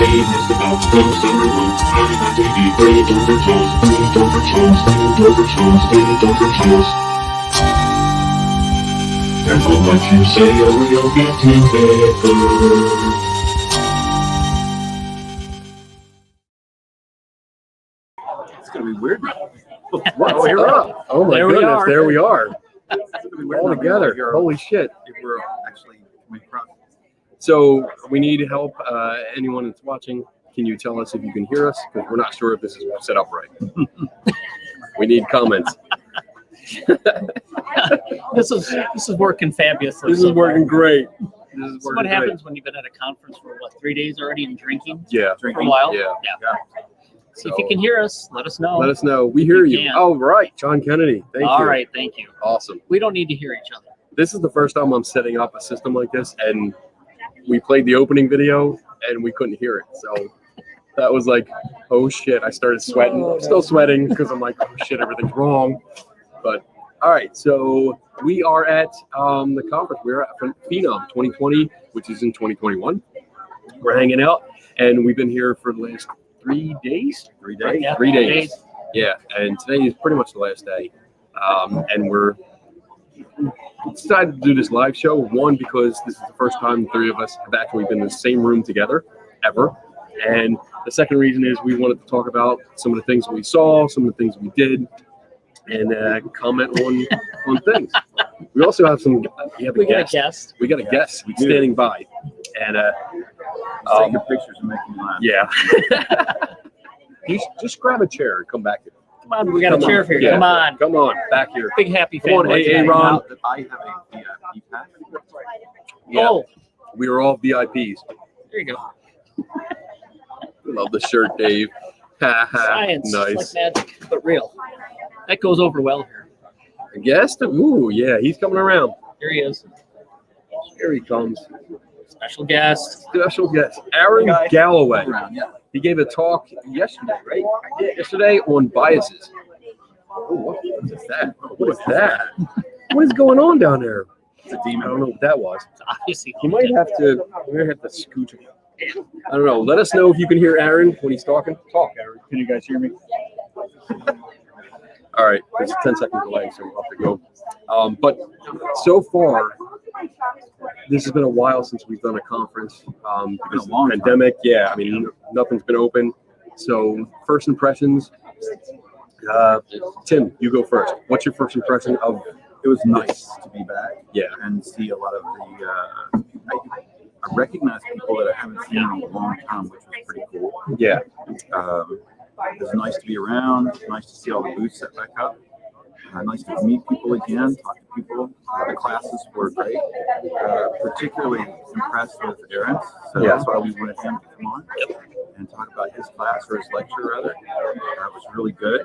saying is about those everyone having a baby. Breathe over chills, breathe over chills, breathe over chills, breathe over chills. Careful what you say or you'll get together. It's gonna be weird now. What's up? Oh my goodness, there we are. All together. Holy shit. If we're actually coming across. So we need help. Anyone that's watching, can you tell us if you can hear us? Because we're not sure if this is set up right. We need comments. This is working fabulously. This is working great. This is what happens when you've been at a conference for what, 3 days already and drinking? Yeah, for a while. Yeah. So if you can hear us, let us know. Let us know. We hear you. can. Oh, right. John Kennedy. Thank you. All right, thank you. Awesome. We don't need to hear each other. This is the first time I'm setting up a system like this, and we played the opening video, and we couldn't hear it. So that was like, oh shit! I started sweating. I'm still sweating because I'm like, oh shit, everything's wrong. But all right, so we are at the conference. We're at Phenom 2020, which is in 2021. We're hanging out, and we've been here for the last 3 days. 3 days. Yeah, 3 days. Yeah, and today is pretty much the last day, and we're decided to do this live show. One, because this is the first time the three of us have actually been in the same room together ever, and the second reason is we wanted to talk about some of the things we saw, some of the things we did, and comment on things. We also have some. We got a guest. We got a guest standing by, and Taking pictures and making me laugh. yeah. Just grab a chair and come back here. Come on, we got a chair for you. Yeah. Come on. Back here. Big happy Come on, family. hey, Ron. That I have a VIP pass. Yeah. Oh, We are all VIPs. there you go. Love the shirt, Dave. Science, Nice. like magic, but real. That goes over well here. Guest? Ooh, yeah, he's coming around. Here he is. Here he comes. Special guest. Special guest, Aaron Galloway. Around, yeah. He gave a talk yesterday, right? Yeah, yesterday on biases. Oh, what is that? What is that? What is going on down there? It's a I demon. don't know what that was. It's obviously You might have to. We might have to scoot. I don't know. Let us know if you can hear Aaron when he's talking. Talk, Aaron. Can you guys hear me? All right. There's a 10-second delay, so we'll have to go. But so far, this has been a while since we've done a conference. Because of the pandemic. Yeah, I mean, nothing's been open. So first impressions. Tim, you go first. What's your first impression of? It was nice to be back. Yeah. And see a lot of the. I recognize people that I haven't seen in a long time, which was pretty cool. Yeah. It was nice to be around. Nice to see all the booths set back up. Nice to meet people again, talk to people. The classes were great. Particularly impressed with Aaron, so that's why we wanted him to come on and talk about his class or his lecture rather. That was really good.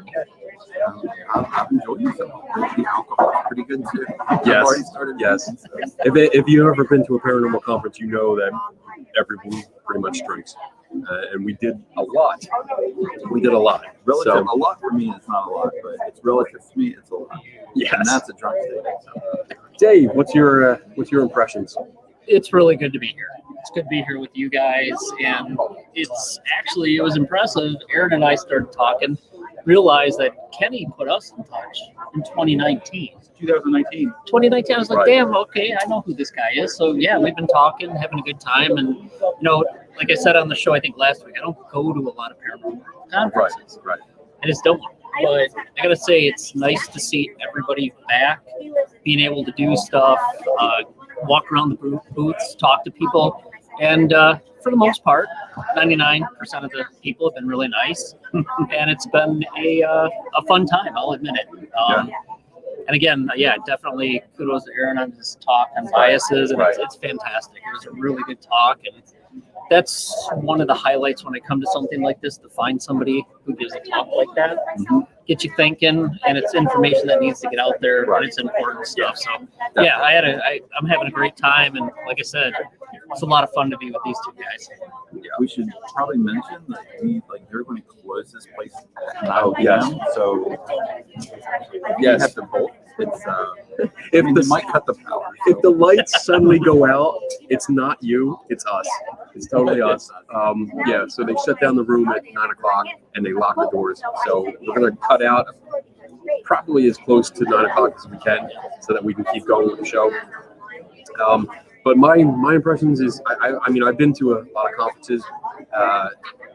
I've enjoyed myself. The alcohol is pretty good too. I've already started drinking, so. If you've ever been to a paranormal conference, you know that everyone pretty much drinks. And we did a lot. We did a lot. Relative, So, a lot for me is not a lot, but it's relative to me, it's a lot. yes. And that's a drunk statement. So. Dave, what's your impressions? It's really good to be here. It's good to be here with you guys, and it was impressive. Aaron and I started talking, realized that Kenny put us in touch in 2019. 2019. 2019, I was like, Right. damn, okay, I know who this guy is. So yeah, we've been talking, having a good time, and like I said on the show, I think last week, I don't go to a lot of paranormal conferences. Right. I just don't. But I gotta say, it's nice to see everybody back, being able to do stuff, walk around the booths, talk to people, and for the most part, 99% of the people have been really nice, and it's been a fun time. I'll admit it. And again, definitely kudos to Aaron on his talk on biases, and it's fantastic. It was a really good talk, and that's one of the highlights when I come to something like this, to find somebody who gives a talk like that, get you thinking, and it's information that needs to get out there, and it's important stuff. So yeah, I'm having a great time, and like I said, it's a lot of fun to be with these two guys. Yeah, we should probably mention that they're going to close this place at 9 p.m. So we have to bolt It's If you the might cut the power. if the lights suddenly go out, it's not you, it's us. It's totally us. Yeah, so they shut down the room at 9 o'clock and they lock the doors. So we're gonna cut out probably as close to 9 o'clock as we can, so that we can keep going with the show. But my impressions is, I mean, I've been to a lot of conferences,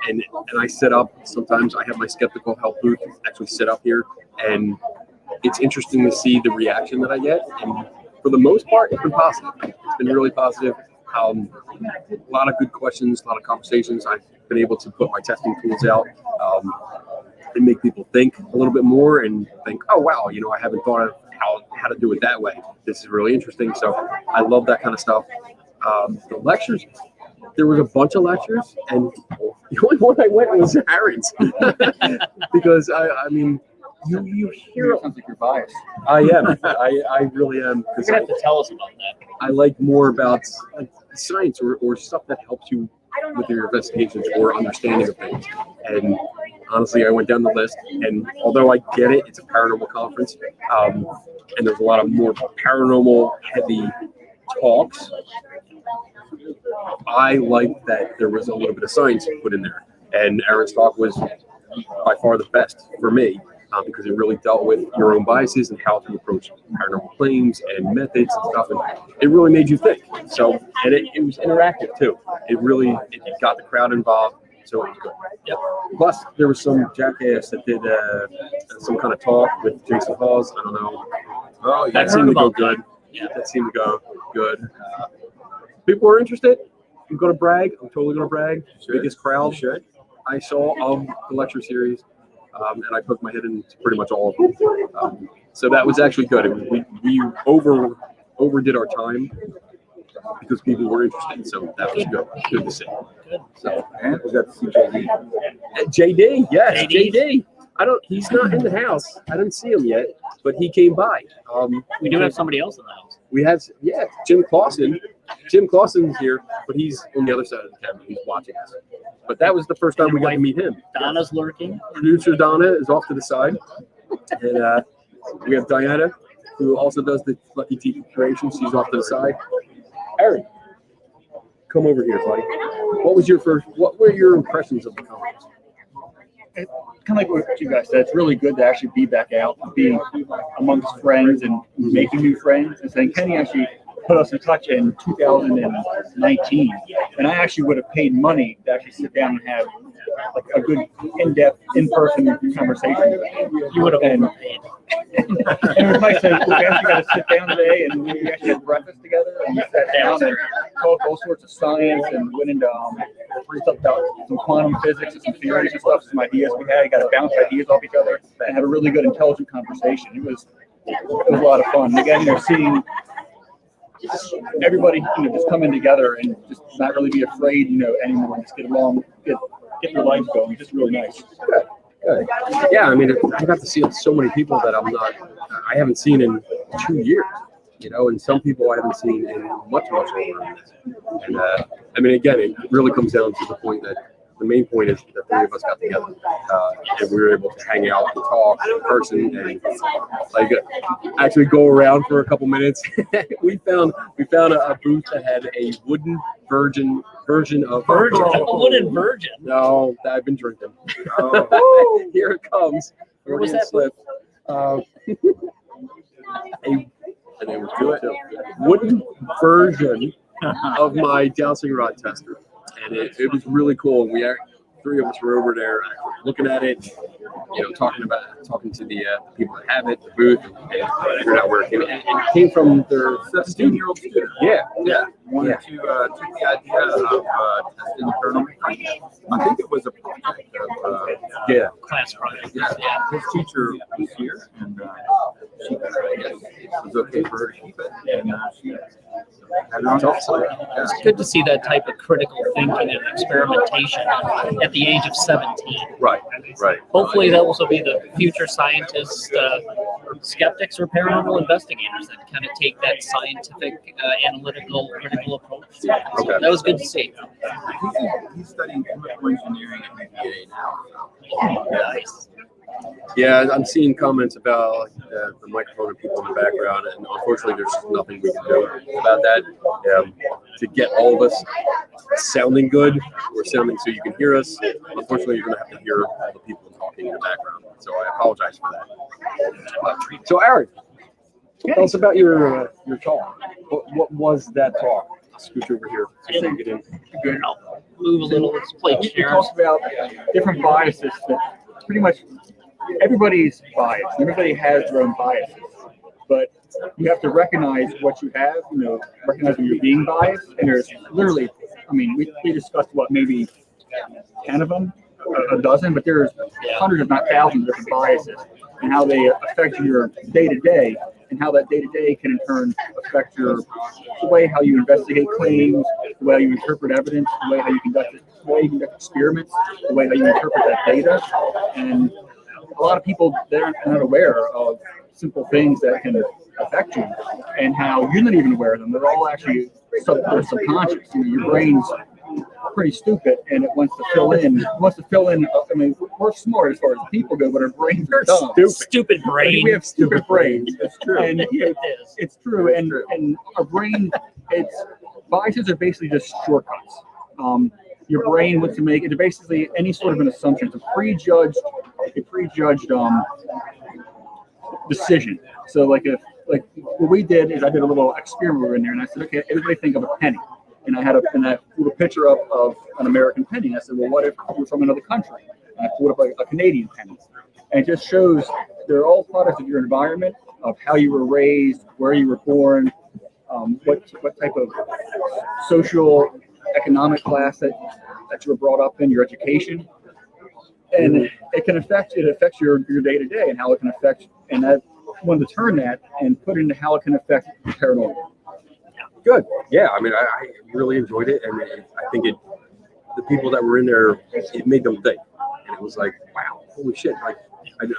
and I set up. Sometimes I have my skeptical help booth actually set up here, and it's interesting to see the reaction that I get. And for the most part, it's been positive. It's been really positive. A lot of good questions, a lot of conversations. I've been able to put my testing tools out and make people think a little bit more and think, oh wow, you know, I haven't thought of how to do it that way. This is really interesting. So I love that kind of stuff. The lectures, there was a bunch of lectures, and the only one I went was Aaron's because I mean, you hear. Sounds like you're biased. I am. I really am. You're gonna have to tell us about that. I like more about like science or stuff that helps you with your investigations or understanding of things. And honestly, I went down the list, and although I get it, it's a paranormal conference, and there's a lot of more paranormal heavy talks. I like that there was a little bit of science put in there, and Aaron's talk was by far the best for me. Because it really dealt with your own biases and how to approach paranormal claims and methods and stuff, and it really made you think. So, and it was interactive too. It got the crowd involved, so it was good. Yep. Plus, there was some jackass that did some kind of talk with Jason Hawes. I don't know. Oh, yeah. That seemed to go good. Yeah, that seemed to go good. People were interested. I'm going to brag. I'm totally going to brag. Biggest crowd I saw of the lecture series. And I poked my head into pretty much all of them. So that was actually good. We overdid our time because people were interested. So that was good. Good to see. So, And we got to see JD. JD, yes, JD. He's not in the house. I didn't see him yet, but he came by. We do have somebody else in the house. We have, Jim Clausen. Jim Clausen's here, but he's on the other side of the camera. He's watching us. But that was the first time we got to meet him. Donna's lurking. Producer Donna is off to the side. And we have Diana, who also does the Lucky Tiki creations. She's off to the side. Aaron, come over here, buddy. What were your impressions of the conference? Kind of like what you guys said, it's really good to actually be back out, be amongst friends and making new friends. And saying Kenny actually put us in touch in 2019, and I actually would have paid money to actually sit down and have like a good in-depth, in-person conversation. You would have overpaid. And it was nice that we actually got to sit down today, and we actually had breakfast together, and we sat down and talked all sorts of science and went into stuff about some quantum physics and some theories and stuff, some ideas we had. Got to bounce ideas off each other and have a really good, intelligent conversation. It was a lot of fun. And again, you're seeing everybody, just coming together and just not really be afraid, anymore. Just get along, get their lives going. Just really nice. Good. Yeah, I mean, I got to see so many people that I haven't seen in 2 years, and some people I haven't seen in much longer than this. And I mean, again, it really comes down to the point that the main point is the three of us got together and we were able to hang out and talk in person and actually go around for a couple minutes. we found a booth that had a wooden version of a wooden virgin. No, I've been drinking. Oh. Here it comes. Where was that slip? And it was good. Wooden version of my dowsing rod tester. And it was really cool. Three of us were over there looking at it, talking to the people that have it, the booth, and figuring out where it came. And it came from their 17-year-old student. Yeah. Wanted to take the idea of testing the paranormal. I think it was a project of class project. Yeah. His teacher was here, and she I guess it was okay for her to keep it, and she had it on It's good to see that type of critical thinking and experimentation at the age of 17. Right. Hopefully that will also be the future scientists, skeptics, or paranormal investigators that kind of take that scientific, analytical, critical approach. So Okay. that was good to see. He's studying chemical engineering at UVA now. Nice. Yeah, I'm seeing comments about the microphone and people in the background, and unfortunately, there's nothing we can do about that. To get all of us sounding good, or sounding so you can hear us, unfortunately, you're going to have to hear all the people talking in the background. So I apologize for that. So, Aaron, tell us about your talk. What was that talk? I'll scooch over here so you can get in. Good. I'll move a little. Let's play We chairs. talked about different biases that pretty much everybody's biased. Everybody has their own biases, but you have to recognize what you have. Recognize when you're being biased. And there's literally, we discussed maybe 10 of them, a dozen, but there's hundreds, if not thousands, of different biases and how they affect your day to day, and how that day to day can in turn affect the way how you investigate claims, the way you interpret evidence, the way how you conduct experiments, the way how you interpret that data. And a lot of people, they're not aware of simple things that can affect you, and how you're not even aware of them. They're all actually they're subconscious. Your brain's pretty stupid, and it wants to fill in. We're smart as far as people go, but our brains are dumb. Stupid brain. We have stupid brains. It's true. And It is. it's true. And our brain, biases are basically just shortcuts. Your brain wants to make it basically any sort of an assumption. It's a prejudged decision. So like what we did is I did a little experiment in there, and I said, okay, everybody think of a penny. And I had a little picture of an American penny. And I said, well, what if you were from another country? And I pulled up a Canadian penny. And it just shows they're all products of your environment, of how you were raised, where you were born, what type of social economic class that you were brought up in, your education. And it affects your day to day, and how it can affect, and I wanted to turn that and put into how it can affect paranormal. Good. Yeah, I really enjoyed it, and I think the people that were in there, it made them think, and it was like, wow, holy shit! Like,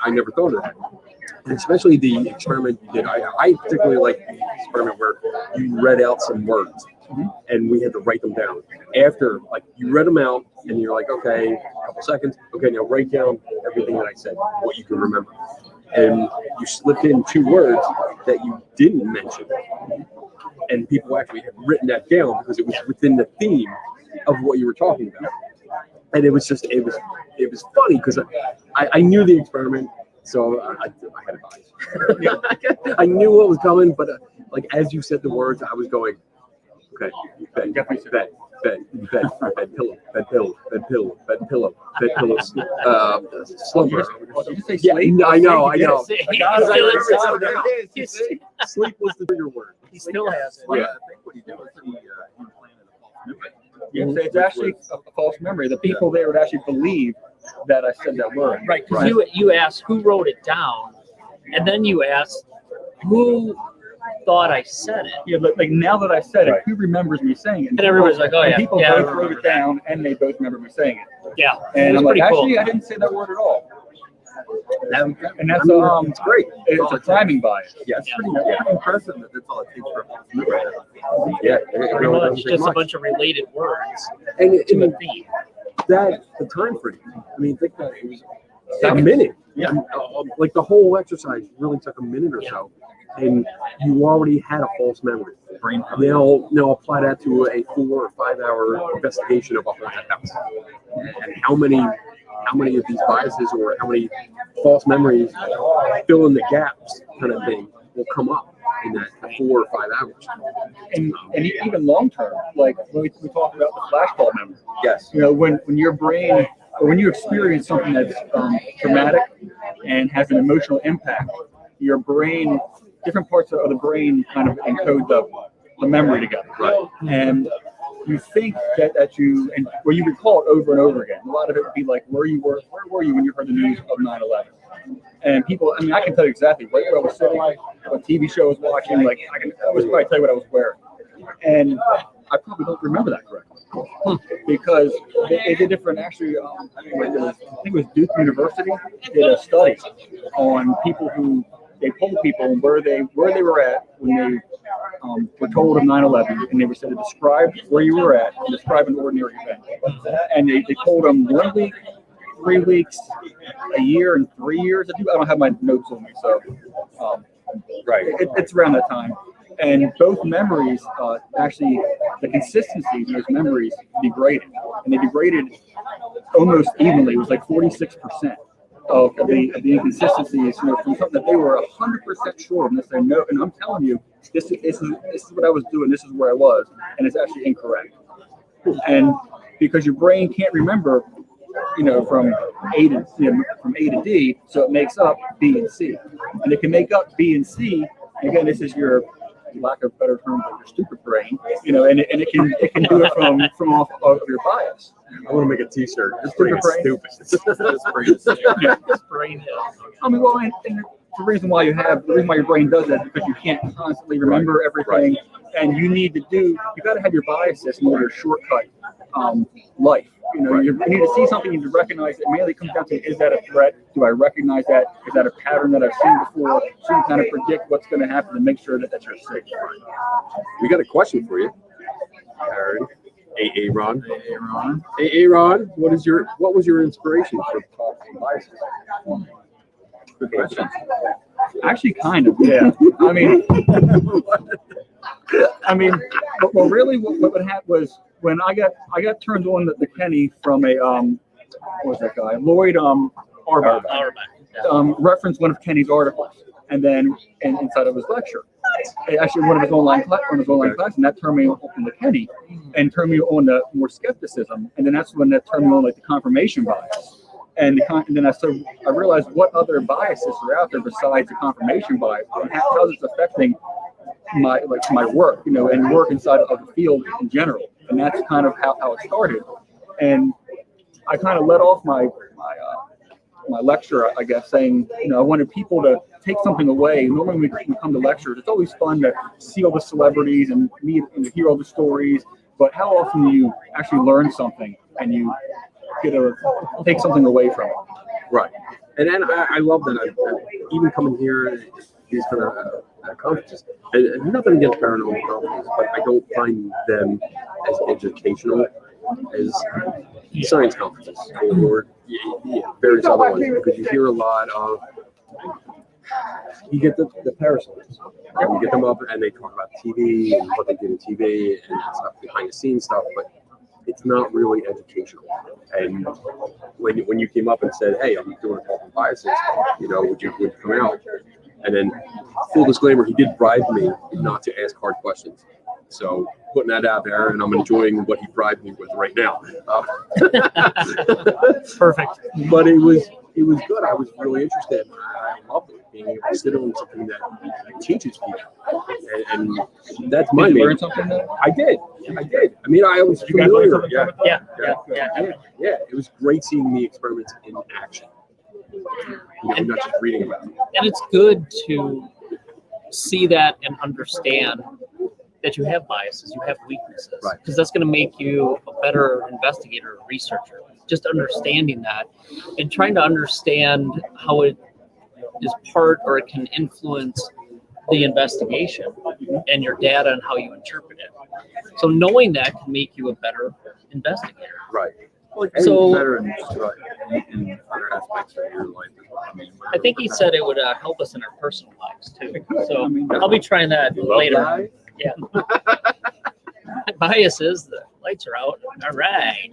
I never thought of that, and especially the experiment you did. I particularly like the experiment where you read out some words, and we had to write them down. After, you read them out, and you're like, okay, a couple seconds. Okay, now write down everything that I said, what you can remember, and you slipped in 2 words that you didn't mention. And people actually had written that down because it was within the theme of what you were talking about. And it was funny because I knew the experiment, so I had advice. I knew what was coming, but as you said the words, I was going, okay, bed, pillow, slumber. Did you say sleep? I know. He's Sleep was the bigger word. He still has it. Well, I think what he did was he implanted a false memory. Yes, it's actually a false memory. The people there would actually believe that I said that word. Right, because you asked who wrote it down, and then you asked who thought I said it. Yeah, but now that I said it, who remembers me saying it? And everybody's like, oh, yeah. People Yeah, I both wrote remember it down, and they both remember me saying it. Yeah, And it was I'm like, pretty cool. actually, I didn't say that word at all. And that's It's great. It's a timing bias. Yeah, It's pretty impressive that that's all it takes for a false memory. Yeah, Pretty much just a bunch of related words and to a theme. the time frame. Think about it. It was a minute. Yeah, the whole exercise really took a minute or so, and you already had a false memory. Now apply that to a 4 or 5 hour investigation of a haunted house, and how many of these biases or how many false memories fill in the gaps kind of thing will come up in that 4 or 5 hours. And even long term, like when we talk about the flashbulb memory. Yes. When your brain, or when you experience something that's traumatic and has an emotional impact, your brain, different parts of the brain kind of encode the memory together. Right. And you think that you recall it over and over again. A lot of it would be like, where were you when you heard the news of 9/11? And people, I can tell you exactly right where I was sitting, what TV show I was watching. I can always probably tell you what I was wearing. And I probably don't remember that correctly because they did different. Actually, I think it was Duke University did a study on people who they polled people where they were at when they were told of 9/11, and they were said to describe where you were at and describe an ordinary event. And they polled them 1 week, 3 weeks, a year and 3 years. I don't have my notes on me, so Right. it's around that time. And both memories, actually, the consistency in those memories degraded, and they degraded almost evenly. It was like 46% of the inconsistencies, from something that they were 100% sure of, and they say no. And I'm telling you, this is what I was doing. This is where I was, and it's actually incorrect. And because your brain can't remember, from A to D, so it makes up B and C, and it can make up B and C. Again, this is your, lack of better term, but your stupid brain, and it can do it from off of your bias. I want to make a T-shirt. This Stupid brain is brain. stupid. This brain is stupid. Yeah. This brain is. I mean, well, and the reason why your brain does that is because you can't constantly remember everything, and you got to have your biases in order to shortcut life. You need to see something, you need to recognize it. Mainly comes down to, is that a threat? Do I recognize that? Is that a pattern that I've seen before? So you kind of predict what's going to happen and make sure that you're safe. We got a question for you, Aaron. Ron. Ron. What was your inspiration for talking biases? Good question. Actually, kind of, yeah. Well, really, what happened was when I got turned on the Kenny from a what was that guy, Lloyd Auerbach, referenced one of Kenny's articles, and then inside of his lecture, actually one of his online classes, and that turned me on to Kenny, and turned me on to more skepticism, and then that's when that turned me on like the confirmation bias. And then I realized what other biases are out there besides the confirmation bias, and how it's affecting my work, and work inside of the field in general. And that's kind of how it started. And I kind of let off my lecture, I guess, saying, I wanted people to take something away. Normally when we come to lectures, it's always fun to see all the celebrities and meet and hear all the stories. But how often do you actually learn something and you get to take something away from it? Right. And then I love that. I even coming here, these kind of conferences, and nothing against paranormal conferences, but I don't find them as educational as science conferences or various other ones, because you hear a lot of, you get the parasites, you get them up and they talk about TV and what they did in TV and stuff, behind the scenes stuff, but it's not really educational. And when you came up and said, hey, I'm doing a talk on biases, would you come out? And then, full disclaimer, he did bribe me not to ask hard questions. So putting that out there, and I'm enjoying what he bribed me with right now. Perfect. But it was good. I was really interested. I loved it, being able to sit on something that teaches people. And that's my Did you main. learn something there? I did. I mean, I was You guys learn familiar. something from it? Yeah. It was great seeing the experiments in action. Not just reading about it. And it's good to see that and understand that you have biases, you have weaknesses, Right. because that's going to make you a better investigator or researcher. Just understanding that and trying to understand how it is part or it can influence the investigation and your data and how you interpret it. So knowing that can make you a better investigator. Right. So- better in just about in other aspects of your life as well. I think he said it would help us in our personal lives too. So I mean, I'll be trying that You love later. that? Yeah. My bias is the lights are out. All right.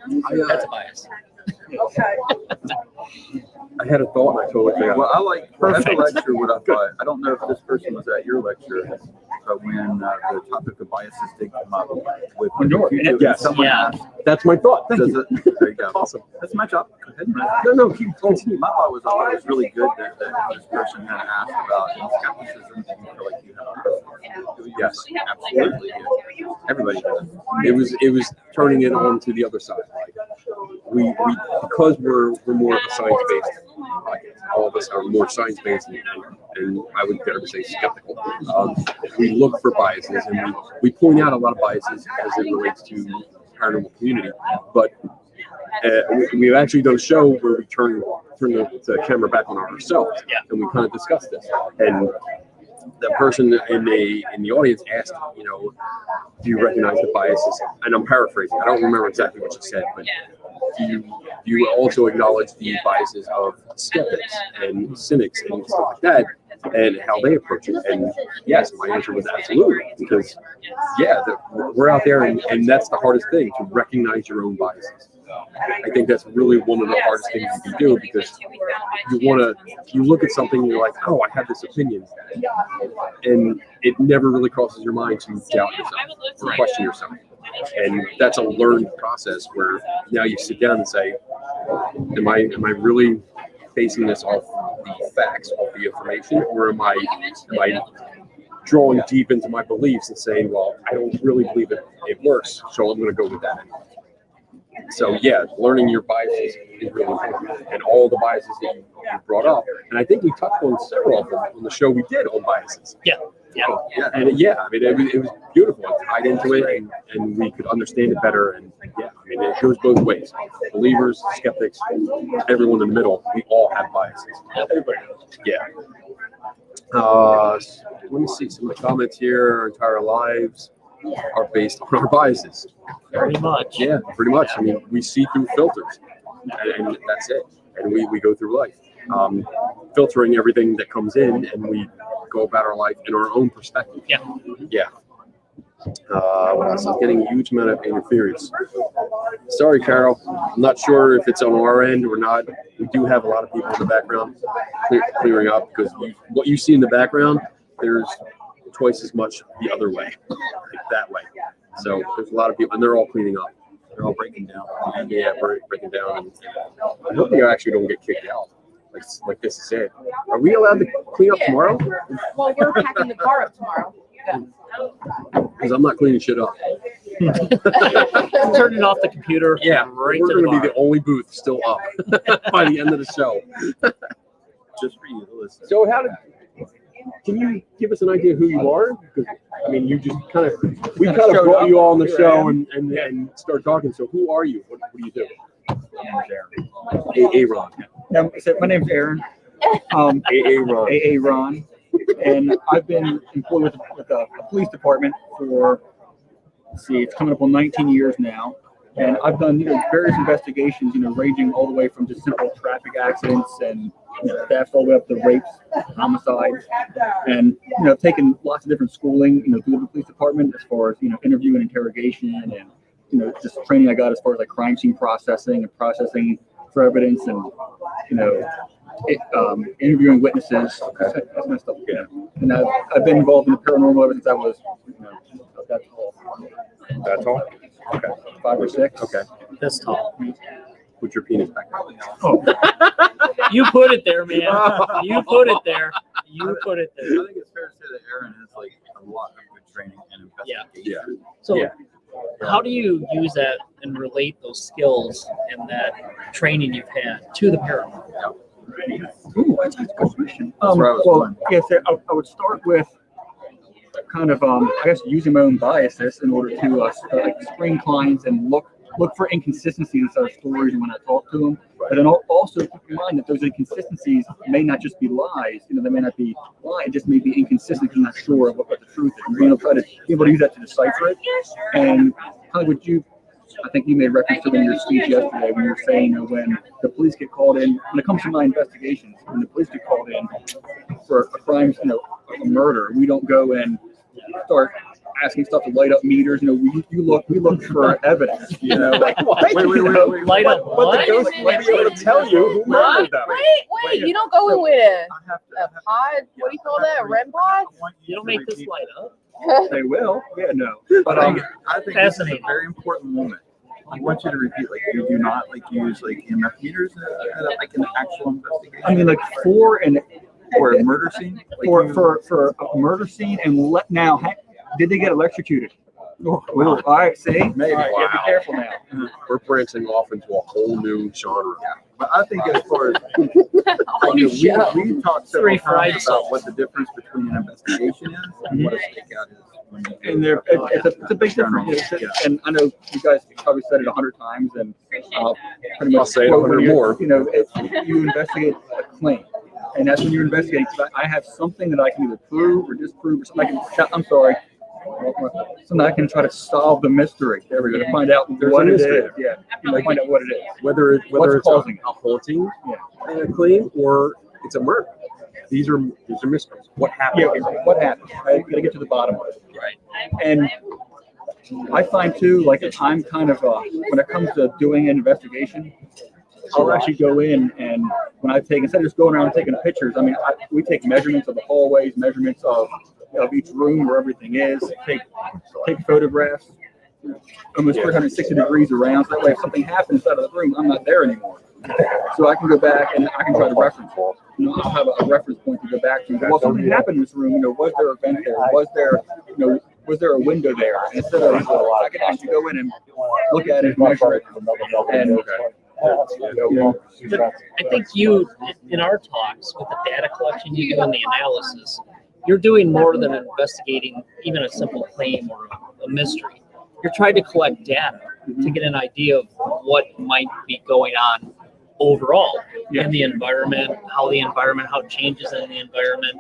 That's a bias. I had a thought and I totally forgot. Well, I like Perfect. at the lecture. What I thought, I don't know if this person was at your lecture, but when the topic of biases did come up with Yes. someone Yeah. asked, That's my thought. Thank does you. it? There you go. Awesome. That's my job. Go ahead. No, keep continue. My thought was, I thought it was really good that this person had asked about skepticism. Do you feel like you have? Yes. Absolutely. Yeah. Everybody does. It was turning it on to the other side. Like we because we're more of a science based. All of us are more science based, and I would dare to say skeptical. We look for biases, and we point out a lot of biases as it relates to the paranormal community. But we've actually done a show where we turn the camera back on ourselves, and we kind of discuss this. And the person in the audience asked, do you recognize the biases? And I'm paraphrasing. I don't remember exactly what she said, but do you you also acknowledge the biases of skeptics and cynics and stuff like that, and how they approach it. And yes, my answer was absolutely, because we're out there, and that's the hardest thing, to recognize your own biases. I think that's really one of the hardest things you can do, because you look at something and you're like, oh, I have this opinion, and it never really crosses your mind to doubt yourself or question yourself. And that's a learned process where now you sit down and say, am I really basing this off the facts, off the information, or am I drawing deep into my beliefs and saying, well, I don't really believe it works, so I'm going to go with that anyway. So yeah, learning your biases is really important, and all the biases that you brought up, and I think we touched on several of them on the show we did on biases. Yeah. And I mean, it was beautiful. It tied into it, and we could understand it better. And yeah, I mean, it goes both ways. Believers, skeptics, everyone in the middle, we all have biases. Everybody knows. Yeah. Let me see some of the comments here. Our entire lives are based on our biases. Pretty much. Yeah, pretty much. I mean, we see through filters, and that's it. And we go through life, filtering everything that comes in, and we go about our life in our own perspective. Yeah. What else? I'm getting a huge amount of interference. Sorry, Carol. I'm not sure if it's on our end or not. We do have a lot of people in the background clearing up, because what you see in the background, there's twice as much the other way, like that way. So there's a lot of people, and they're all cleaning up. They're all breaking down. Yeah, breaking down. And I hope they actually don't get kicked out. Like this is it. Are we allowed to clean up tomorrow? Well, we're packing the car up tomorrow. Because I'm not cleaning shit up. Turning off the computer. Yeah, right. We're going to be the only booth still up by the end of the show. Just for you to listen. So can you give us an idea who you are? Because I mean, we kind of brought you all on the show and start talking. So who are you? What do you do? My name's Aaron. Aaron. My name's Aaron. Aaron. Ron. And I've been employed with the police department for, it's coming up on 19 years now. And I've done various investigations, ranging all the way from just simple traffic accidents and theft, all the way up to rapes, homicides, and taken lots of different schooling, through the police department, as far as interview and interrogation, and just training I got as far as like crime scene processing and processing for evidence, and interviewing witnesses, that kind of stuff. Yeah. And I've been involved in the paranormal ever since I was that tall. That's all. Okay. 5 or 6. Okay. This tall. Put your penis back. Oh. You put it there, man. You put it there. You put it I there. think it's fair to say that Aaron has like a lot of good training and investigation. Yeah. So, Yeah. how do you use that and relate those skills and that training you've had to the paranormal? Ooh, that's a good question. That's where I was going. Yes, I would start with kind of, I guess, using my own biases in order to screen clients and look for inconsistencies in their stories when I talk to them. But then also keep in mind that those inconsistencies may not just be lies. They may not be lies. It just may be inconsistent because you're not sure of what the truth is. Try to be able to use that to decipher it. And how would you? I think you made reference to it in your speech yesterday when you were saying when the police get called in, when it comes to my investigations, when the police get called in for a crime, a murder, we don't go and start asking stuff to light up meters. We look for evidence. Like Wait. Light up But what? the ghost might be able to tell you who murdered them. Wait, you don't go in with a pod? What do you call that? A REM pod? You don't make this light up. they will. Yeah, no. But I think this is a Fascinating. very important moment. I want you to repeat, you do not use EMF meters like an actual investigation. I mean, for a murder scene. For a murder scene, and did they get electrocuted? Oh, all right, see, Maybe. All right, yeah, be careful now. We're branching off into a whole new genre. But I think as far as we talked Three several fried times sauce. about what the difference between an investigation is and what a stakeout is. When you And it's a big difference. And I know you guys probably said it 100 times, and pretty much I'll say it 100 more. You investigate a claim, and that's when you're investigating. I have something that I can either prove or disprove, or something. I'm sorry. So now I can try to solve the mystery. There we go. To find out There's what a it mystery is. Yeah. Like, Find out what it is. whether What's it's causing a haunting Yeah. claim or it's a murder. These are mysteries. What happened? Yeah. What happened? I gotta get to the bottom of it. Right. And I find too, like I'm kind of when it comes to doing an investigation, I'll actually go in and when I take instead of just going around and taking pictures, I mean we take measurements of the hallways, measurements of each room where everything is, take photographs almost 360 degrees around. So that way, if something happens out of the room, I'm not there anymore. So I can go back and I can try to reference. I'll have a reference point to go back to. Well, something happened in this room. Was there a vent there? Was there a window there? And instead of I can actually go in and look at it, measure it, and I think you, in our talks with the data collection you do and the analysis, you're doing more than investigating even a simple claim or a mystery. You're trying to collect data to get an idea of what might be going on overall in the environment, how changes in the environment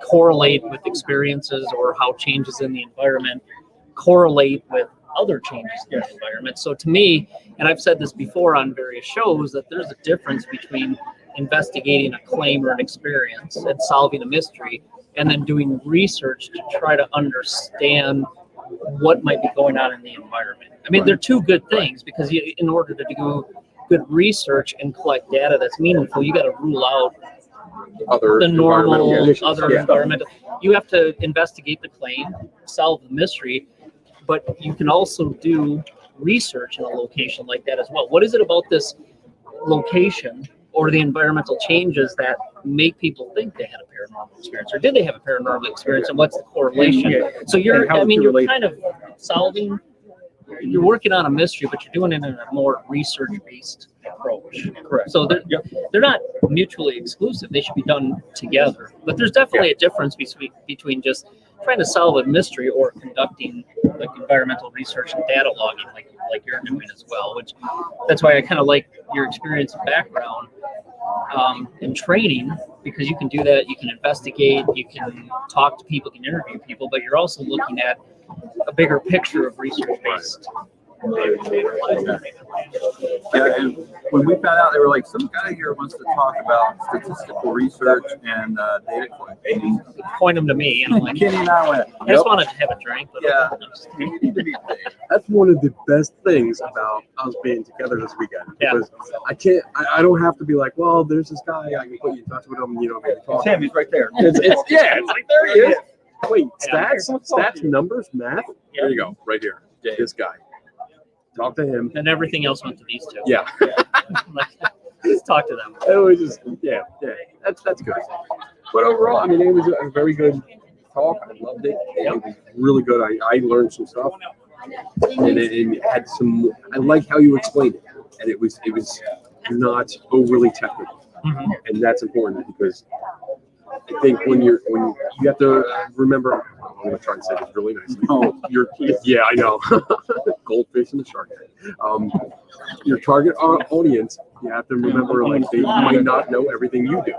correlate with experiences, or how changes in the environment correlate with other changes in the environment. So to me, and I've said this before on various shows, that there's a difference between investigating a claim or an experience and solving a mystery, and then doing research to try to understand what might be going on in the environment. I mean, they're two good things, because in order to do good research and collect data that's meaningful, you got to rule out Other the normal, environmental environmental. You have to investigate the claim, solve the mystery, but you can also do research in a location like that as well. What is it about this location or the environmental changes that make people think they had a paranormal experience, or did they have a paranormal experience, and what's the correlation? So you're kind of solving, you're working on a mystery, but you're doing it in a more research-based approach. correct. So they're not mutually exclusive. They should be done together. But there's definitely a difference between just trying to solve a mystery or conducting like environmental research and data logging like you're doing as well, which that's why I kind of like your experience and background and training, because you can do that. You can investigate, you can talk to people, you can interview people, but you're also looking at a bigger picture of research-based. Yeah, and when we found out, they were like, some guy here wants to talk about statistical research and data collection. Point them to me, and I'm like, Kenny and I went, I just wanted to have a drink. But yeah, I'm just you need to be paid. That's one of the best things about us being together this weekend, Yeah. because I don't have to be like, well, there's this guy, I can put you in touch with him, maybe talk. Tim, he's right there. It's like, there he is. Wait, Yeah. stats, numbers, math. There you go, right here. This guy. Talk to him. and everything else went to these two. Yeah. Like, just talk to them. It was just, yeah. That's good. But overall, I mean, it was a very good talk. I loved it. It was really good. I learned some stuff, and it had some. I like how you explained it, and it was not overly technical, and that's important, because I think when you have to remember. I'm gonna try and say this really nicely. Yeah, I know. Goldfish in the shark tank. Your target audience, you have to remember, like, they might not know everything you do.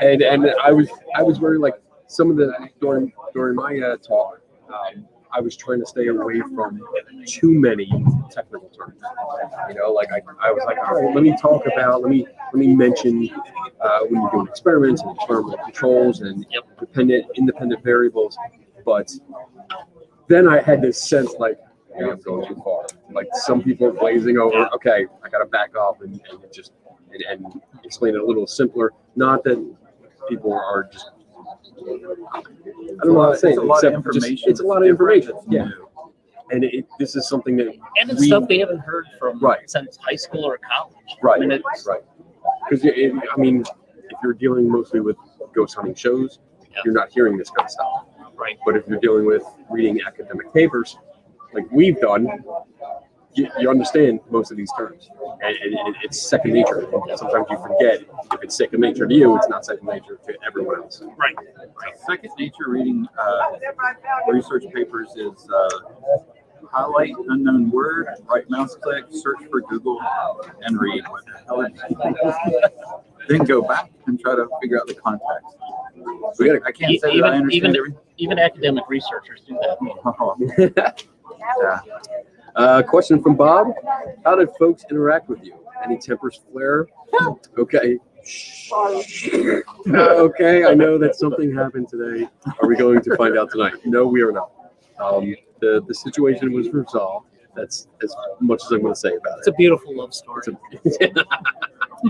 And I was very, like, some of the during my talk, I was trying to stay away from too many technical terms. Like I was like, all right, let me mention when you're doing experiments and experimental controls and independent variables. But then I had this sense like, maybe I'm going too far. Like, some people are glazing over. Okay, I got to back up and explain it a little simpler. Not that people are just. I don't know how to say it. It's a lot of information. Yeah. And this is something that And it's stuff they haven't heard from Right. since high school or college. Right. I mean, it's, Right. Because if you're dealing mostly with ghost hunting shows, you're not hearing this kind of stuff. Right. But if you're dealing with reading academic papers, like we've done, you understand most of these terms, and it's second nature. Sometimes you forget if it's second nature to you, it's not second nature to everyone else. right. Second nature reading research papers is highlight unknown word, right mouse click, search for Google, and read what the hell it is. Then go back and try to figure out the context. I can't say that I understand everything. Even academic researchers do that. Question from Bob: how did folks interact with you? Any tempers flare? Okay. Okay, I know that something happened today. Are we going to find out tonight? No, we are not. The situation was resolved. That's as much as I'm going to say about It's a beautiful love story.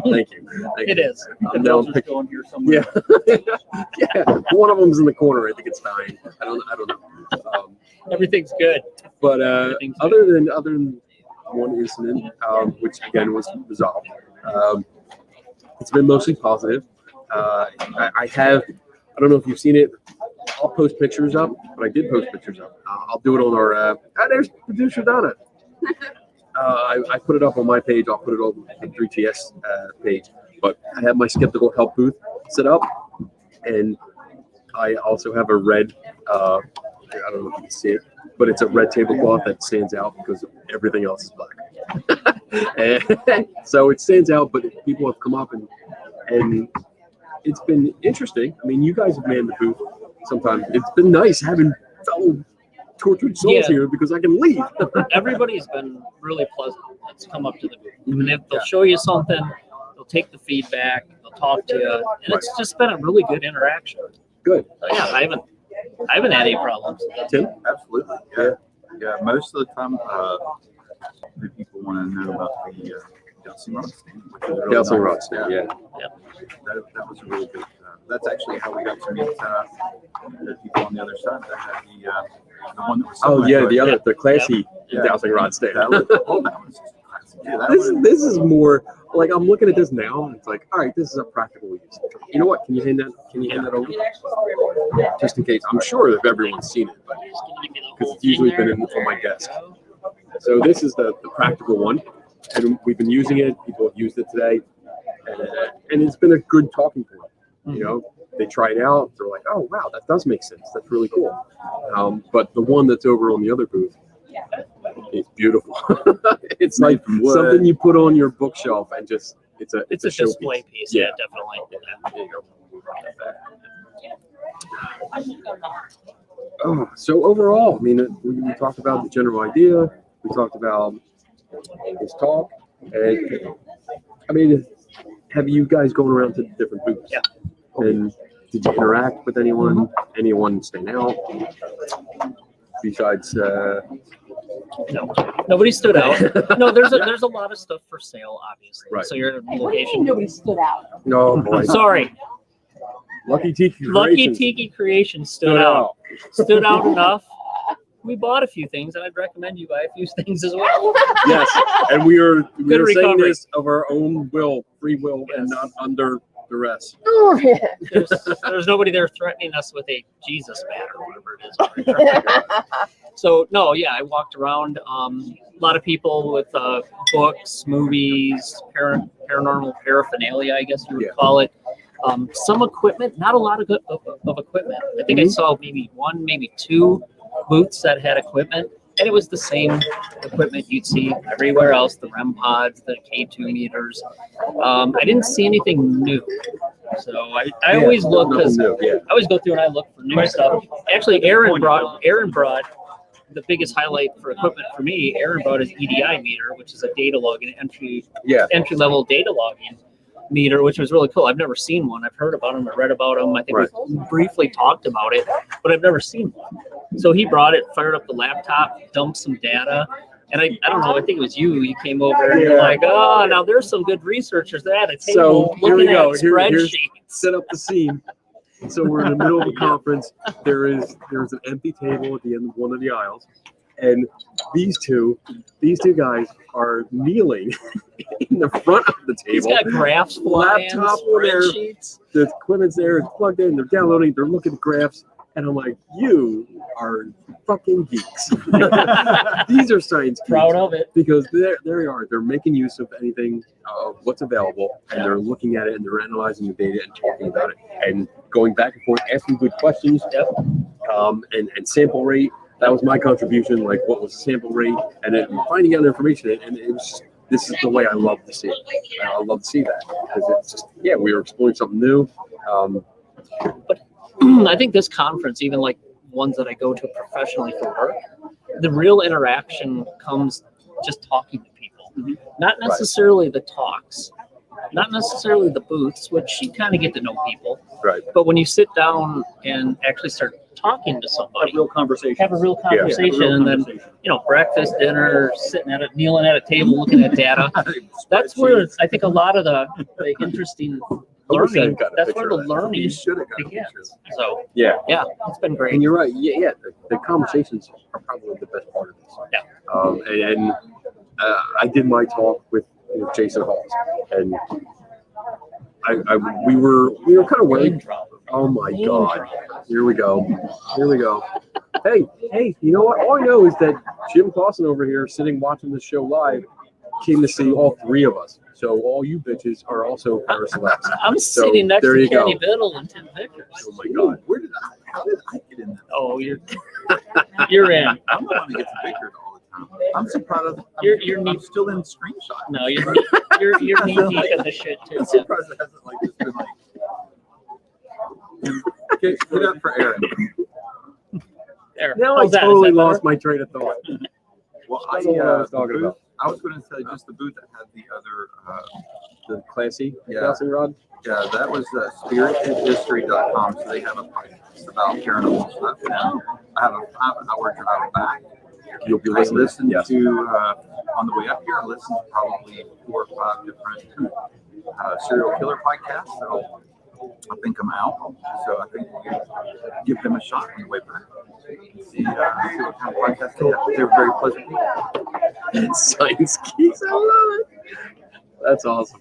Thank you. It is. I'm now picking going here somewhere. Yeah, one of them's in the corner. I think it's dying. I don't know. Everything's good. But other than one incident, which again was resolved, it's been mostly positive. I don't know if you've seen it. I'll post pictures up, but I did post pictures up. I'll do it on our. There's producer Donna. I put it up on my page. I'll put it on the 3TS page. But I have my skeptical help booth set up, and I also have a red. I don't know if you can see it, but it's a red tablecloth that stands out because everything else is black. And so it stands out, but people have come up and it's been interesting. I mean, you guys have manned the booth sometimes. It's been nice having fellow tortured souls here because I can leave. Everybody's been really pleasant. Let's come up to the booth. And if they'll show you something, they'll take the feedback, they'll talk to you, and it's just been a really good interaction. Good. So, yeah, I haven't had any problems. Tim? Absolutely. Yeah. Most of the time, the people want to know about the Gelsing Rod stand. Gelsing Rod stand, yeah. That was a really good. That's actually how we got to meet the people on the other side. That had the one that was the classy Gelsing Rod stand. That was classic. Yeah, this is more like I'm looking at this now and it's like, all right, this is a practical use. You know what? Can you hand that over? Just in case. I'm sure that everyone's seen it, but because it's usually been on my desk. So this is the practical one, and we've been using it. People have used it today, and it's been a good talking point. You know, they try it out. They're like, oh wow, that does make sense. That's really cool. But the one that's over on the other booth, it's beautiful. It's like something you put on your bookshelf and just it's a display piece. Yeah, definitely. There you go. So overall, I mean, we talked about the general idea. We talked about his talk. And I mean, have you guys gone around to different booths? Yeah. And did you interact with anyone? Anyone stand out? Besides, no, nobody stood out. No, there's a lot of stuff for sale, obviously. Right. So you're in a location. Nobody stood out. no, boy. Sorry, Lucky Tiki Lucky Creations. Tiki Creation stood out. Stood out enough. We bought a few things, and I'd recommend you buy a few things as well. Yes, and we are saying recovery. this of our own will, free will, and not under duress. Oh, yeah. There's nobody there threatening us with a Jesus bat or whatever it is. So no, yeah, I walked around. A lot of people with books, movies, paranormal paraphernalia, I guess you would call it. Some equipment, not a lot of equipment. I think I saw maybe one, maybe two booths that had equipment, and it was the same equipment you'd see everywhere else, the REM pods, the K2 meters. I didn't see anything new. So I always look, because I always go through and I look for new stuff. Actually, Aaron brought the biggest highlight for equipment for me. Aaron brought his EDI meter, which is a data logging, entry level data logging meter, which was really cool. I've never seen one. I've heard about them. I read about them. I think we briefly talked about it, but I've never seen one. So he brought it, fired up the laptop, dumped some data, and I don't know, I think it was you. You came over and you're like, oh, now there's some good researchers at a table looking at spreadsheets. Set up the scene. So we're in the middle of a conference. There's an empty table at the end of one of the aisles, and these two guys are kneeling in the front of the table. He's got graphs, laptop there, spreadsheets. the equipment's there, it's plugged in, they're downloading, they're looking at graphs, and I'm like, you are fucking geeks. These are science geeks. Proud of it. Because there they are. They're making use of anything, what's available, and they're looking at it, and they're analyzing the data and talking about it, and going back and forth, asking good questions, and sample rate. That was my contribution, like what was the sample rate, and then finding out information, and it was just, this is the way I love to see it. I love to see that, because it's just, we were exploring something new. I think this conference, even like ones that I go to professionally for work, the real interaction comes just talking to people, not necessarily the talks, not necessarily the booths, which you kind of get to know people. Right. But when you sit down and actually start talking to somebody, Real conversation. have a real conversation, real and then conversation. breakfast, dinner, kneeling at a table, looking at data. That's where I think a lot of the interesting learning. That's where the learning You should have got a begins. picture. So Yeah. it's been great. And you're right. Yeah. The conversations are probably the best part of this. Yeah. And I did my talk with Jason Halls, and we were kind of worried. Oh my God! Here we go. Hey, you know what? All I know is that Jim Clausen over here, sitting watching the show live, came to see all three of us. So all you bitches are also Paraceleste. I'm So, sitting next there to you go. Kenny Biddle and Tim Vickers. Oh my God! How did I get in there? Oh, you're in. I'm the one that gets Vickers all the time. I'm so proud of. You're I'm neat. still in screenshot. No, you're knee deep in the shit too. I'm surprised it hasn't like just been like. Get up for Aaron. There. Now I How's that? Is totally that better? lost my train of thought. Well, That's what I was talking the booth- about. I was going to say just the booth that had the other. The classy Yeah. dowsing rod. Yeah, that was spiritedhistory.com. So they have a podcast about paranormal stuff. And I have a 5-hour drive back. You'll be I listening. listened Yes. to on the way up here. I listened to probably 4 or 5 different serial killer podcasts. So I think I'm out. So I think we'll give them a shot on the way back. See what kind of podcast they have. They're very pleasant people. Science geeks. I love it. That's awesome.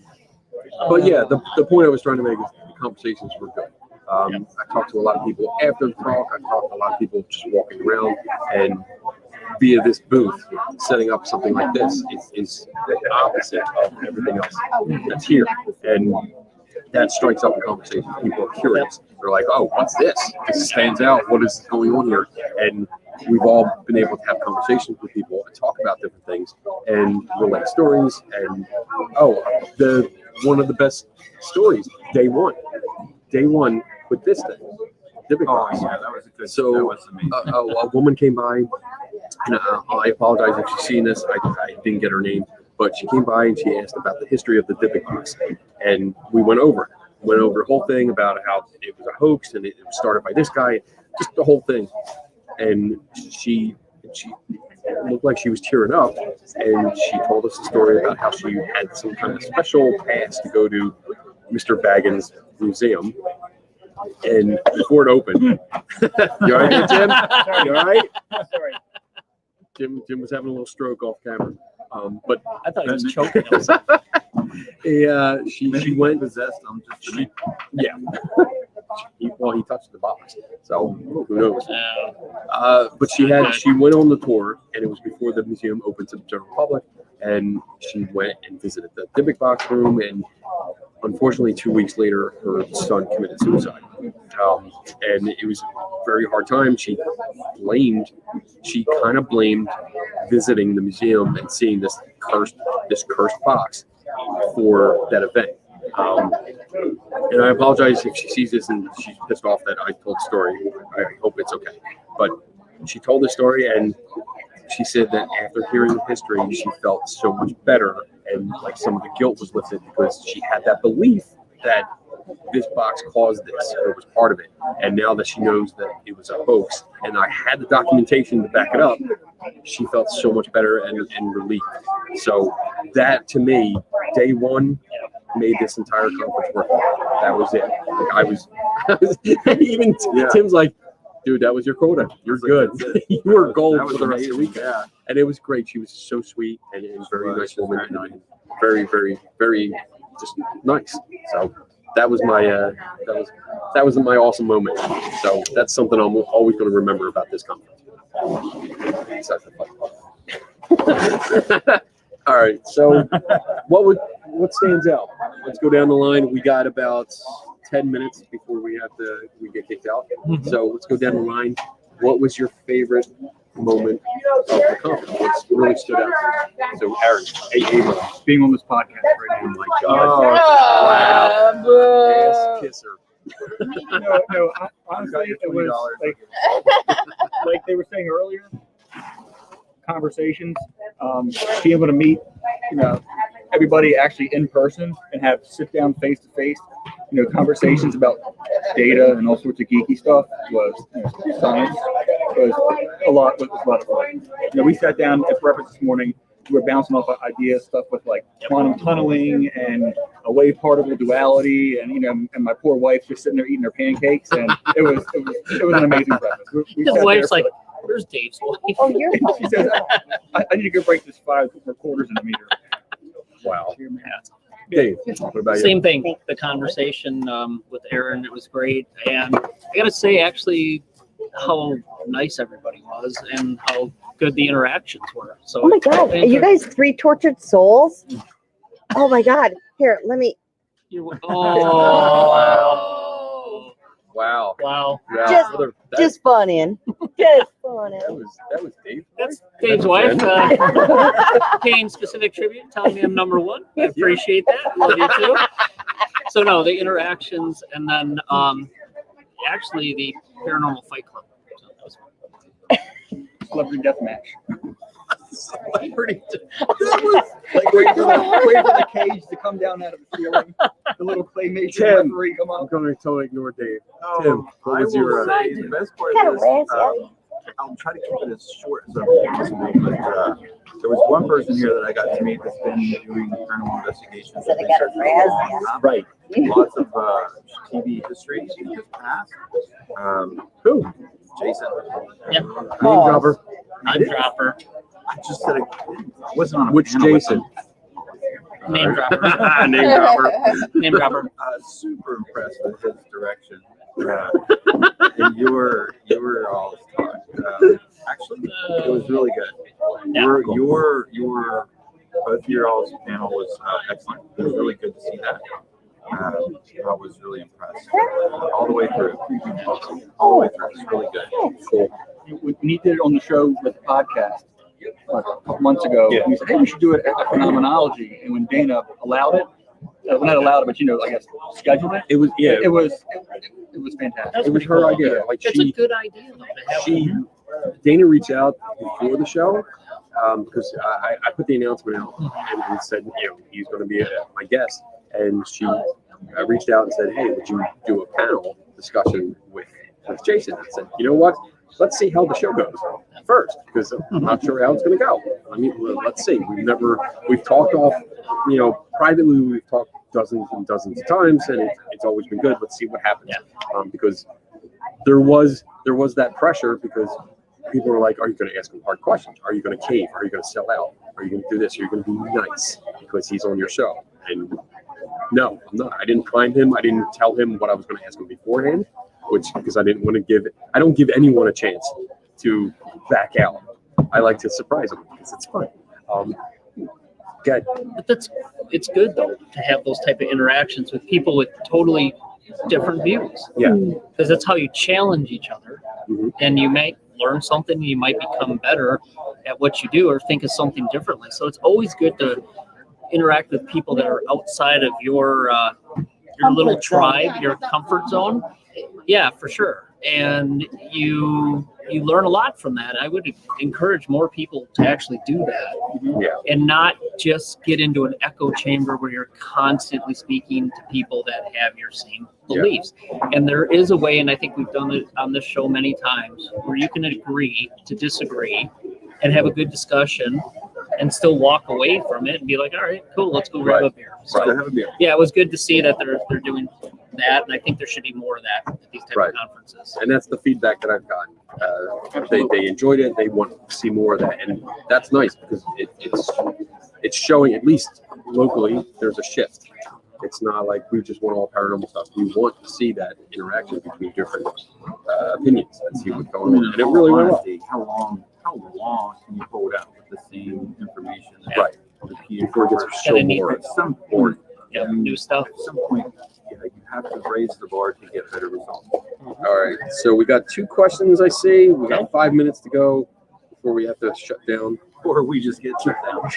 But yeah, the point I was trying to make is the conversations were good. I talked to a lot of people after the talk. I talked to a lot of people just walking around, and via this booth, setting up something like this is the opposite of everything else that's here. And that strikes up a conversation. People are curious. They're like, oh, what's this? This stands out. What is going on here? And we've all been able to have conversations with people and talk about different things and relate stories. And one of the best stories, day one with this thing. Oh, yeah, that was a good. So that was amazing. a woman came by, and I apologize if she's seen this. I didn't get her name, but she came by and she asked about the history of the Dybbuk box, and we went over it. Went over the whole thing about how it was a hoax and it was started by this guy, just the whole thing. And she looked like she was tearing up, and she told us a story about how she had some kind of special pass to go to Mr. Baggins' museum. And before it opened, you all right, there, Jim? You all right? Sorry. Jim was having a little stroke off camera. But I thought he was choking. she went. Possessed. I'm just. Yeah. He touched the box, so who knows? But she went on the tour, and it was before the museum opened to the general public, and she went and visited the Dybbuk box room, and unfortunately 2 weeks later her son committed suicide, and it was a very hard time. She kind of blamed visiting the museum and seeing this cursed box for that event. And I apologize if she sees this and she's pissed off that I told the story. I hope it's okay. But she told the story, and she said that after hearing the history, she felt so much better, and like some of the guilt was lifted because she had that belief that this box caused this or was part of it. And now that she knows that it was a hoax, and I had the documentation to back it up, she felt so much better and relieved. So that, to me, day one, made this entire conference worth it. That was it. Like I was even Tim's like, dude, that was your quota. You're good. You were gold for the rest of the weekend. Yeah. And it was great. She was so sweet and very nice woman, and very, very, very just nice. So that was my that was my awesome moment. So that's something I'm always going to remember about this conference. All right. So what stands out? Let's go down the line. We got about 10 minutes before we get kicked out. So let's go down the line. What was your favorite moment of the conference? What's really stood out to you? So Aaron, Ava, Being on this podcast right now. oh my God. Boo. Ass kisser. No. Honestly, it was like they were saying earlier. Conversations, being able to meet, everybody actually in person and have sit down face to face, conversations about data and all sorts of geeky stuff was science was a lot of fun. We sat down at breakfast this morning. We were bouncing off ideas, stuff with like quantum tunneling and a wave particle duality, and and my poor wife just sitting there eating her pancakes, and it was an amazing breakfast. We His sat wife's there like, "Where's Dave's wife?" Oh, you're she says, I need to go break this 5 quarters in a meter. Wow. Yeah. Dave, what about you? Same thing. The conversation with Aaron, it was great, and I gotta say, actually, how nice everybody was and how good the interactions were. So, Oh my God, are you guys 3 tortured souls? Oh my God. Here, let me. Oh, Wow. wow. Yeah. Just- That- Just fun in. Just fun in. that was Dave. That's Dave's wife. Paying specific tribute, telling me I'm number 1. I appreciate that. Love you too. So no, the interactions, and then actually the Paranormal Fight Club. So that was fun. Celebrity death match. Pretty. Like waiting for the cage to come down out of the ceiling. The little claymation Tim. referee come I'm up. going to totally ignore Dave. Tim, what I was will your? say the best part Kinda of this, raspy. I'll try to keep it as short as possible, but there was one person here that I got to meet that's been doing paranormal investigations and research for a long time. Right. Lots of TV history in his past. Who? Jason. Yep. Name dropper. I'm Dropper. I just said it wasn't on a Which panel with Jason? him. Name dropper. Name dropper. Name dropper. Super impressed with his direction. And you were all talk. Actually, it was really good. Your both your all's panel was excellent. It was really good to see that. I was really impressed all the way through. All the way through. It was really good. Cool. We did it on the show with the podcast a couple months ago. Yeah. We said, hey, we should do it at Phenomenology. And when Dana allowed it, well, not allowed it, but I guess scheduled it. It was It was fantastic. It was her idea. Like It's a good idea though to have. Dana reached out before the show because I put the announcement out and said he's going to be my guest, and she reached out and said, hey, would you do a panel discussion with Jason? I said, you know what? Let's see how the show goes first, because I'm not sure how it's going to go. I mean, let's see. We've talked off, privately, we've talked dozens and dozens of times, and it's always been good. Let's see what happens. Because there was that pressure, because people were like, are you going to ask him hard questions? Are you going to cave? Are you going to sell out? Are you going to do this? Are you going to be nice because he's on your show? And no, I'm not. I didn't prime him. I didn't tell him what I was going to ask him beforehand, because I didn't want to I don't give anyone a chance to back out. I like to surprise them because it's fun. Good. But it's good though to have those type of interactions with people with totally different views. Yeah. Because that's how you challenge each other, and you might learn something. You might become better at what you do, or think of something differently. So it's always good to interact with people that are outside of your little tribe, your comfort zone. Yeah, for sure. And you learn a lot from that. I would encourage more people to actually do that. Yeah. And not just get into an echo chamber where you're constantly speaking to people that have your same beliefs. And there is a way, and I think we've done it on this show many times, where you can agree to disagree and have a good discussion and still walk away from it and be like, all right, cool, let's go grab a beer. So Have a beer. yeah, it was good to see that they're doing that, and I think there should be more of that at these type of conferences. And that's the feedback that I've gotten. They enjoyed it. They want to see more of that, and that's nice because it's showing, at least locally, there's a shift. It's not like we just want all paranormal stuff. We want to see that interaction between different opinions and see what's going on. And it really went well. How long can you hold out with the same information? Right. Before it gets show more. At some point, New stuff. At some point, you have to raise the bar to get better results. All right. So we got 2 questions, I see. We got 5 minutes to go before we have to shut down. Or we just get shut down.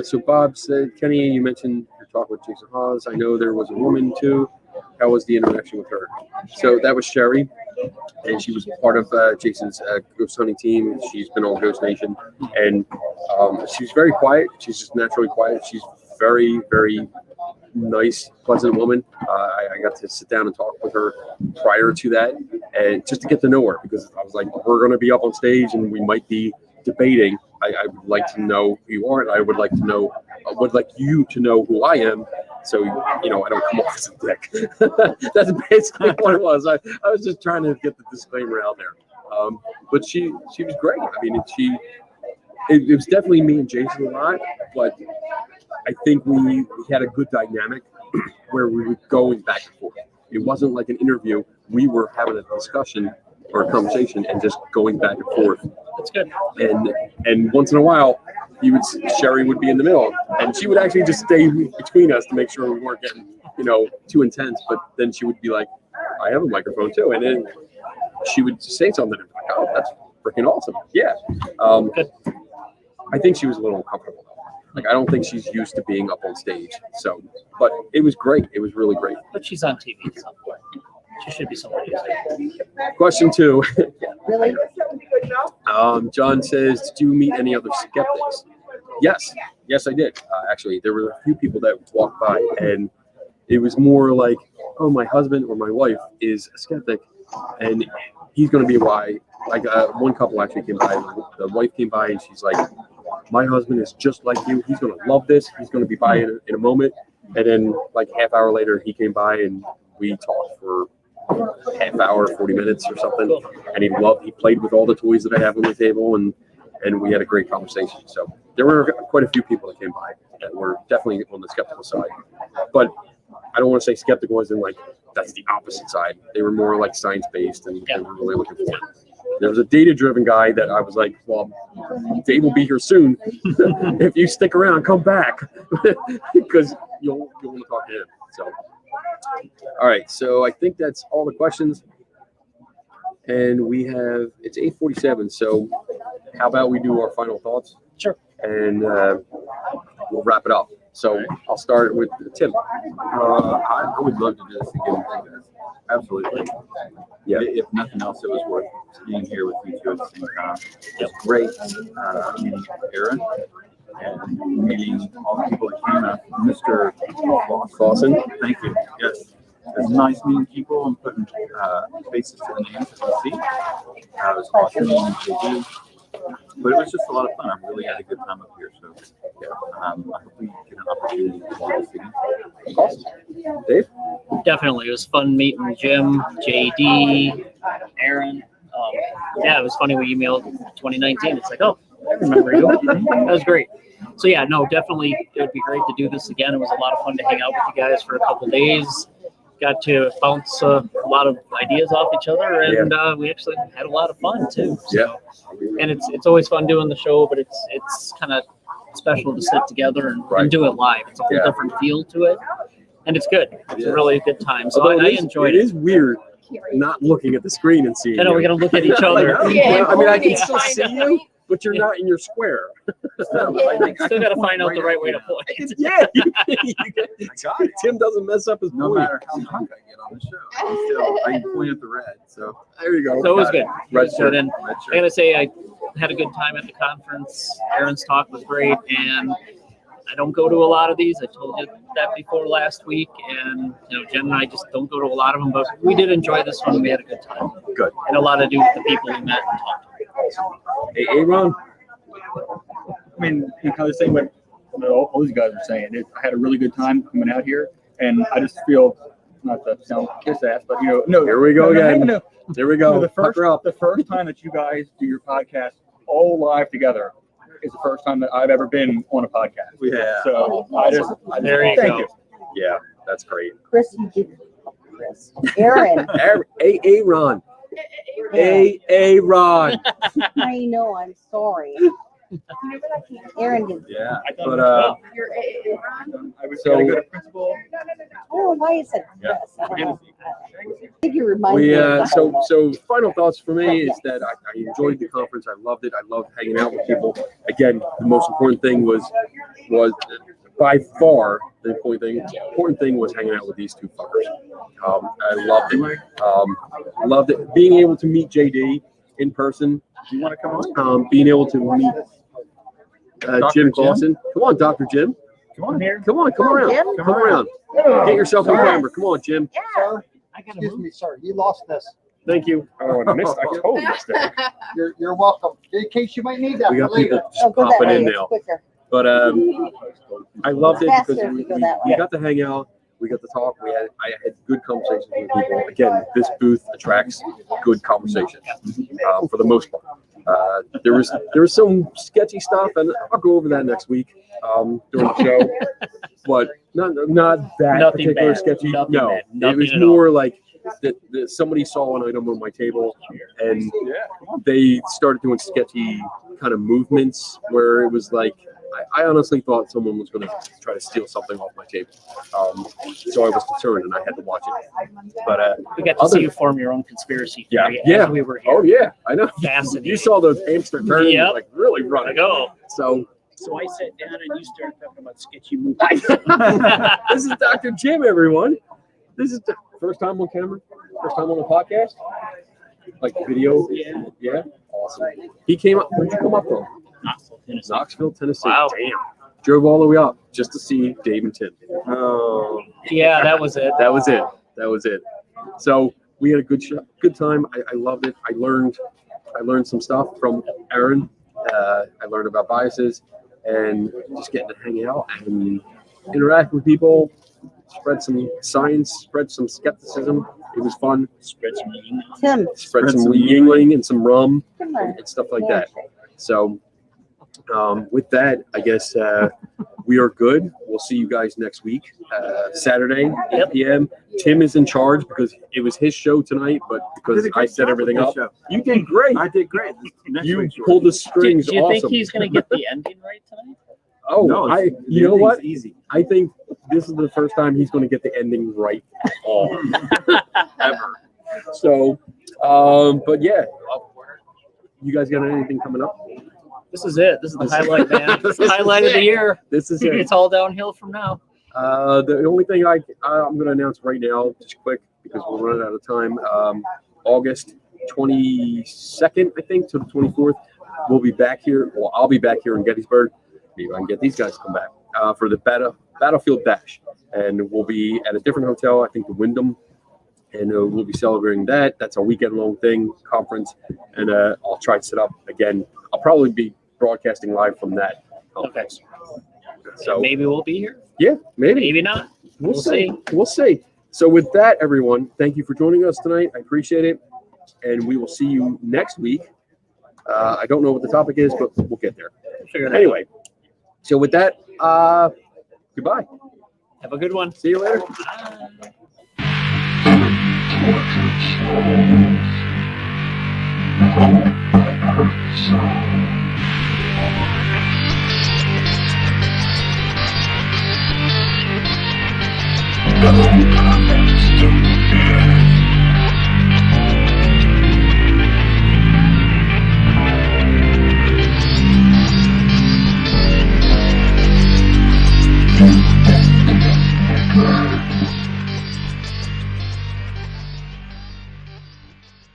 So Bob said, Kenny, you mentioned your talk with Jason Hawes. I know there was a woman too. how was the interaction with her? So that was Sherry, and she was part of Jason's ghost hunting team. She's been on Ghost Nation, and she's very quiet. She's just naturally quiet. She's very, very nice, pleasant woman. I got to sit down and talk with her prior to that, and just to get to know her, because I was like, we're going to be up on stage and we might be debating. I would like to know who you are, and I would like to know, I would like you to know who I am, so I don't come off as a dick. That's basically what it was. I was just trying to get the disclaimer out there. But she was great. I mean, it was definitely me and Jason a lot, but I think we had a good dynamic where we were going back and forth. It wasn't like an interview. We were having a discussion or a conversation and just going back and forth. That's good. And once in a while, Sherry would be in the middle, and she would actually just stay between us to make sure we weren't getting too intense. But then she would be like, "I have a microphone too," and then she would say something, and be like, "Oh, that's freaking awesome!" Yeah. I think she was a little uncomfortable. Like, I don't think she's used to being up on stage. So, but it was great. It was really great. But she's on TV at some point. She should be somebody else. Question 2. Really? John says, did you meet any other skeptics? Yes, I did. Actually, there were a few people that walked by, and it was more like, oh, my husband or my wife is a skeptic, and he's going to be why. Like, one couple actually came by. The wife came by, and she's like, my husband is just like you. He's going to love this. He's going to be by in a moment. And then, like, half hour later, he came by, and we talked for half hour, 40 minutes or something. And he played with all the toys that I have on the table, and we had a great conversation. So there were quite a few people that came by that were definitely on the skeptical side. But I don't want to say skeptical as in, like, that's the opposite side. They were more like science-based, and they were really looking for it. There was a data-driven guy that I was like, well, Dave will be here soon. If you stick around, come back, because you'll want to talk to him. So, all right. So I think that's all the questions. And it's 8:47. So how about we do our final thoughts? Sure. And we'll wrap it up. So I'll start with Tim. I would love to do this again. Absolutely. Yeah. If nothing else, it was worth being here with you two at the same time. It's great meeting Aaron and meeting all the people that came out. Mr. Clausen. Thank you. Yes. It's nice meeting people and putting faces to the names, as you see. It was awesome meeting JD. But it was just a lot of fun. I really had a good time up here. So, I hope we get an opportunity to do this again. Awesome. Dave? Definitely. It was fun meeting Jim, JD, Aaron. It was funny. We emailed 2019. It's like, oh, I remember you. That was great. So, yeah, no, definitely it would be great to do this again. It was a lot of fun to hang out with you guys for a couple of days. Got to bounce a lot of ideas off each other, and we actually had a lot of fun too. So, and it's always fun doing the show, but it's kind of special to sit together and do it live. It's a whole different feel to it, and it's good. It's a really good time. So I enjoyed it. It is weird not looking at the screen and seeing. I know, we got to look at each other. I mean, I can still see you, but you're not in your square. Still got to find out the right way to point. Yeah, Tim doesn't mess up his No point. matter how drunk I get on the show, I can point at the red. So There you go. So it was good. Red shirt. And I gotta say, I had a good time at the conference. Aaron's talk was great, and I don't go to a lot of these. I told you that before last week, and Jen and I just don't go to a lot of them. But we did enjoy this one. We had a good time. Good. And a lot to do with the people we met and talked to. Hey, Ron. I mean, kind of the same way all these guys are saying. I had a really good time coming out here, and I just feel, not to sound kiss ass, but no. Here we go again. No. There we go. The first time that you guys do your podcast all live together is the first time that I've ever been on a podcast. Yeah. So There you thank go. you. Yeah, that's great. Chris, you did. Chris. Aaron. Ron. Ron. I know. I'm sorry. Aaron did. yeah. But I was So- gonna go to principal. Oh, why is it Chris? I don't know. I think you remind we me. Of so final thoughts for me is that I enjoyed the conference. I loved it. I loved hanging out with people. Again, the most important thing was by far the important thing was hanging out with these two fuckers. I loved it. Loved it. Being able to meet JD in person. Do you want to come on? Being able to meet Dr. Jim Jim? Clausen. Come on, Dr. Jim. Come on here. Come on, come around. Jim. Come around. Get yourself on camera. Come on, Jim. Sir, excuse me, sir. You lost this. Thank you. Oh, and I totally missed it. You're welcome. In case you might need that We for got people later. just Oh, go that popping way. in It's now. quicker. But I loved it Faster because if we you go that way. got to hang out. We got to talk. I had good conversations with people. Again, this booth attracts good conversation for the most part. There was some sketchy stuff, and I'll go over that next week during the show. But not that Nothing particular bad. sketchy. Nothing No, bad. it Nothing was at more like that somebody saw an item on my table, and they started doing sketchy kind of movements where it was like. I honestly thought someone was going to try to steal something off my table, so I was concerned and I had to watch it. But We got to see you form your own conspiracy theory yeah. as we were here. Oh yeah, I know. Fascinating. You saw those hamster turns Yep. like really running. Go. So So I sat down and you started talking about sketchy movies. this is Dr. Jim, everyone. This is the first time on camera, first time on the podcast, like video. Yeah, awesome. He came up. Where'd you come up from? Knoxville, Tennessee. Wow. Damn. Drove all the way up just to see Dave and Tim. Oh, Yeah, that was it. That was it. That was it. So we had a good time. I loved it. I learned some stuff from Aaron. I learned about biases and just getting to hang out and interact with people, spread some science, spread some skepticism. It was fun. Spread some Tim. Spread some some Yingling and some rum Come on. and stuff like that. So with that, I guess we are good. We'll see you guys next week, Saturday, 8 p.m. Tim is in charge because it was his show tonight, but because I set everything up, you did great. I did great. Next You week's yours. pulled the Do strings. you think awesome. he's going to get the ending right tonight? Oh, No, you know ending's what? Easy. I think this is the first time he's going to get the ending right at all, ever. So, but yeah, you guys got anything coming up? This is it. This is the highlight, man. This is the highlight of the year. This is it. It's all downhill from now. The only thing I'm going to announce right now, just quick, because we're running out of time. August 22nd, I think, to the 24th, we'll be back here. Well, I'll be back here in Gettysburg. Maybe I can get these guys to come back for the Battlefield Bash, and we'll be at a different hotel. I think the Wyndham, and we'll be celebrating that. That's a weekend-long thing, conference, and I'll try to set up again. I'll probably be broadcasting live from that conference. So Maybe we'll be here. yeah, maybe. Maybe not. We'll We'll see. see. We'll see. So with that, everyone, thank you for joining us tonight. I appreciate it. And we will see you next week. I don't know what the topic is, but we'll get there. Figure it out. Anyway, so with that, goodbye. Have a good one. See you later. Tortured souls.